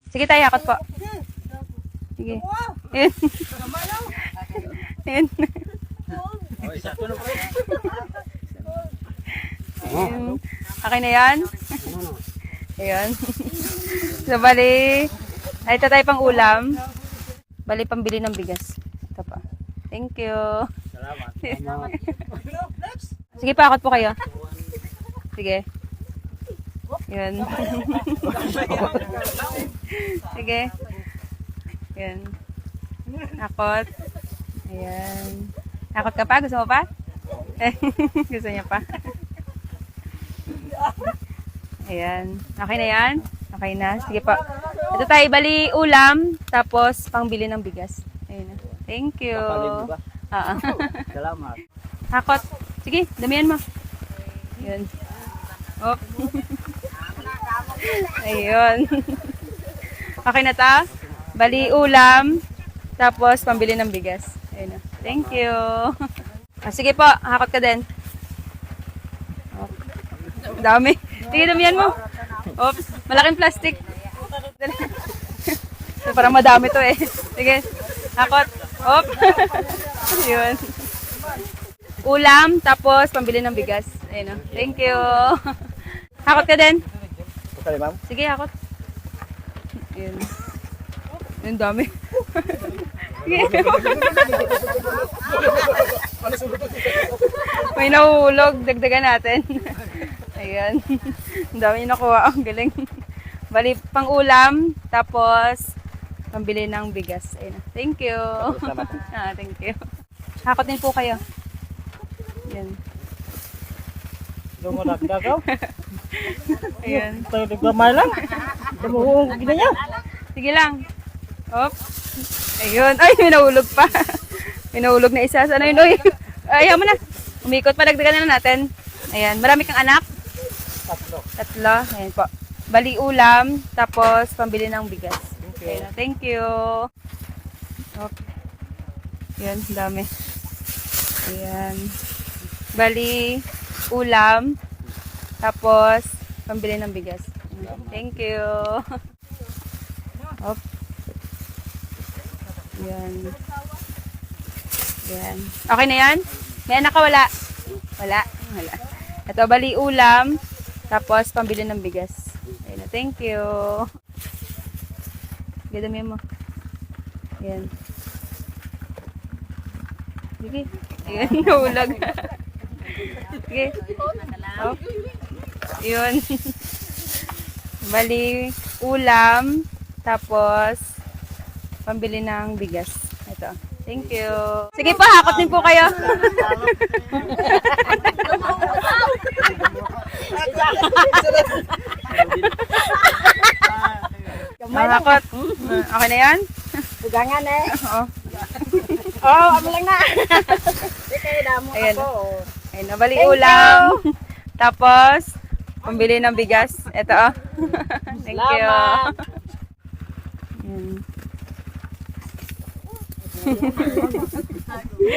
Sige tayo, akot po. Sige. Ayan. Ayan. Ayan. Okay na yan? Ayan. So, bali, ay, ito tayo pang ulam. Bali, pambili ng bigas. Ito pa. Thank you. Salamat. Sige, pakot po kayo. Sige. Yan. Sige. Yan. Akot. Ayan. Akot ka pa? Gusto mo pa? Gusto niya pa. Ayan. Okay na yan? Okay na. Sige po. Ito tayo, bali ulam, tapos pangbili ng bigas. Ayan na. Thank you. Oo. Salamat. Hakot. Sige, damihan mo. Ayan. Oh. Ayun. Okay na ta? Bali ulam, tapos pambili ng bigas. Ayun na. Thank you. Sige po, hakot ka din. Oh. Dami. Sige, damihan mo. Oops, malaking plastic. Parang madami to eh. Sige, hakot. Op. Yun. Ulam, tapos pambili ng bigas. Ayun o. Thank you. Hakot ka din. Okay, ma'am. Sige, hakot. Ayun. Ayun, dami. Sige. May nahuhulog. Dagdagan natin. Ayan. Ang dami yung nakuha. Ang galing. Bali, pang ulam, tapos pambili ng bigas. Ayun. Thank you. Thank you. Hakot din po kayo. Ayan. Dumadagdagaw. Ayan. Tayo nagmamay lang. Dumuhong ginanya. Sige lang. Op. Ayun. Ay, may nahulog pa. May nahulog na isa. Sana yun? Uy. Ayaw mo na. Umikot pa. Dagdagan na natin. Ayan. Marami kang anak? Tatlo. Ayan po. Bali ulam, tapos pambili ng bigas. Okay. Thank you. Okay. Ayan, dami. Ayan. Bali ulam, tapos pambili ng bigas. Thank you. Op. Ayan. Ayan. Okay na yan? May anak ka wala? Wala. Wala. Ito, bali ulam, tapos pambili ng bigas. Ayan, thank you. Gadami mo. Ayan. Sige. Ayan, nahulag. Sige. Oh. Yun. Bali, ulam, tapos pambili ng bigas. Ito. Thank you. Sige pa, hakot din po kayo. Hakot. Okay na yan? Ugangan eh. Oo. Oo, amo lang na. Kaya damo Ayan. ako. Ayun, nabali ulam. Tapos, pambili ng bigas. Ito, oh. Thank you. Salamat. Ayan.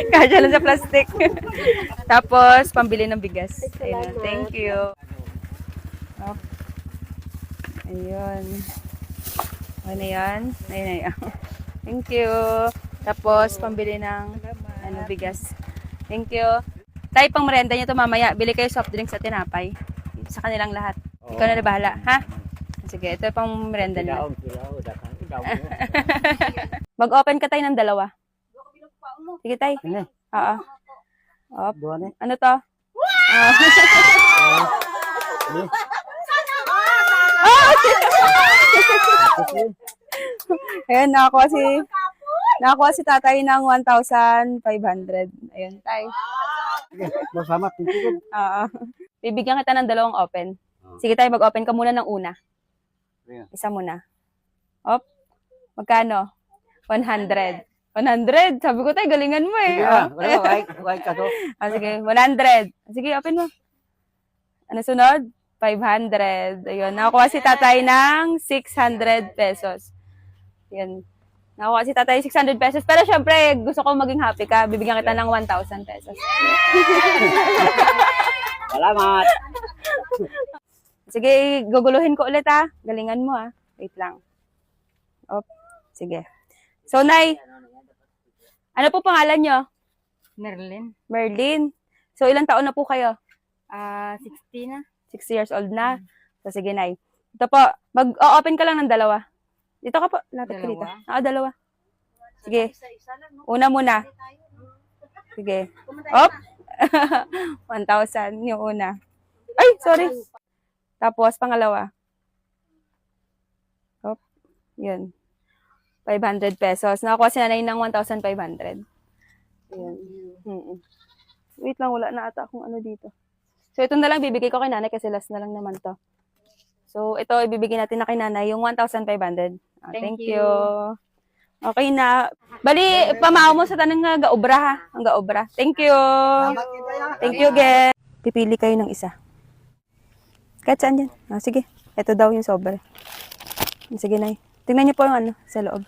Kasya lang sa plastic. Tapos, pambili ng bigas. Ayun, thank you. Oh. Ayun. Okay na yan. Ayun na yan. Thank you. Tapos, pambili ng bigas. Thank you. Tayo pang merenda nyo ito mamaya. Bili kayo soft drinks at tinapay. Sa kanilang lahat. Ikaw na bahala. Ha? Sige, ito pang merenda nila. Mag-open ka tayo ng dalawa. Sige tayo. Oo. Op. Ano to? Ayan, nakakuha si tatay ng 1,500. Ayan, tay. Masama, tingkod. Oo. Bibigyan kita ng dalawang open. Sige tayo, mag-open ka muna ng una. Isa muna. Op. Magkano? 100. 100. Sabi ko tayo, galingan mo eh. Sige, 100. Sige, open mo. Ano sunod? 500. Ayun, nakakuha si tatay ng 600 pesos. Yan. Nakuha si tatay 600 pesos. Pero syempre, gusto ko maging happy ka. Bibigyan kita ng 1,000 pesos. Salamat. Sige, guguluhin ko ulit ha. Galingan mo ha. Wait lang. Op. Sige. So, Nay, ano po pangalan nyo? Merlin. Merlin. So, ilang taon na po kayo? 60 na. 6 years old na. So, sige, Nay. Ito po, mag-open ka lang ng dalawa. Dito ka po. Lapit ka dito. Dalawa. Sige. Una muna. Sige. Op. 1,000 yung una. Ay, sorry. Tapos, pangalawa. Op. Yun. 500 pesos. Nakakuha si nanay ng 1,500. Yun. Wait lang, wala na ata akong ano dito. So, ito na lang bibigay ko kay nanay kasi last na lang naman to. So, ito ibibigay natin na kay nanay yung 1,500. Thank you. Okay na. Bali, pamao mo sa tanong nga gaobra ha. Ang gaobra. Thank you. Thank you again. Pipili kayo ng isa. Kahit saan yan. Sige. Ito daw yung sobra. Sige, Nay. Tingnan niyo po yung ano sa loob.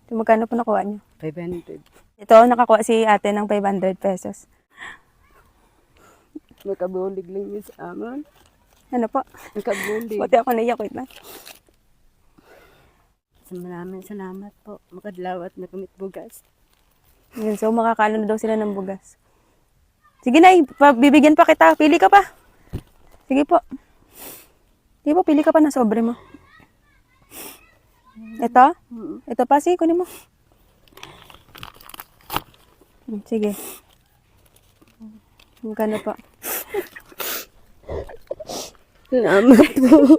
Ito, magkano po nakuha niyo? 500. Ito, nakakuha si ate ng 500 pesos. Nakabulig lang yun sa amin. Ano po? Nakabulig. Buti ako naiyak. Wait lang. Maraming salamat po. Makadlaw at nakamit bugas. Yun, so makakalo na daw sila ng bugas. Sige, Nay. Bibigyan pa kita. Pili ka pa. Sige po. Sige po, pili ka pa ng sobre mo. Ito? Ito pa, sige, kunin mo. Sige. Magkano pa? Salamat po.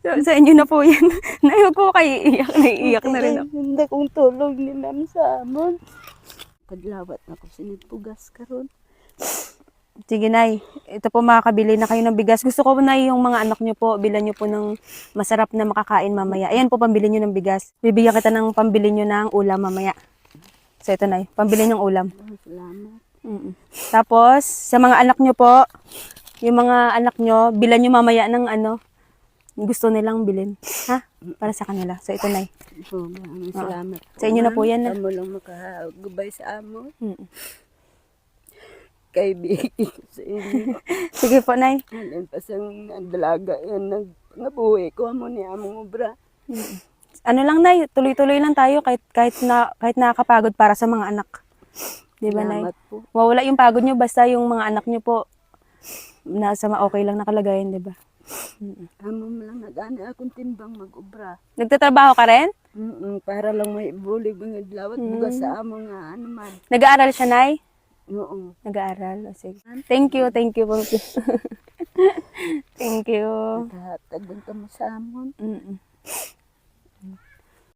So, sa inyo na po yan. Nay, huwag po kayo iiyak. Naiiyak na rin ako. Hindi kong tulog ni ma'am sa amon. Kadlawat na ko sinid bugas karon. Sige, Nay. Ito po, makakabili na kayo ng bigas. Gusto ko po, Nay, yung mga anak nyo po, bilan nyo po ng masarap na makakain mamaya. Ayan po, pambili nyo ng bigas. Bibigyan kita ng pambili nyo ng ulam mamaya. So, ito, Nay. Pambili ng ulam. Salamat. Tapos, sa mga anak nyo po, yung mga anak nyo, bilan nyo mamaya ng ano, gusto nilang bilhin. Ha? Para sa kanila. So, ito, Nay. Maraming salamat. Sa inyo na po yan, na. Amo lang makagubay sa amo. Mm. Kaibigan ko sa inyo. Sige po, Nay. Alin pa sa dalaga yan. Nabuhi ko amo ni among obra. Ano lang, Nay, tuloy-tuloy lang tayo kahit nakakapagod para sa mga anak. Di ba, Nay? Salamat po. Wawala yung pagod nyo, basta yung mga anak nyo po, nasa okay lang nakalagayan, di ba? Amo mo lang nagani akong timbang mag-obra. Nagtatrabaho ka rin? Para lang may bulig mga dlawat bugas sa among ano man. Nag-aaral siya, Nay? Oo. Nag-aaral. O, sige. Thank you po. Thank you. Naghatag ka mo sa amon.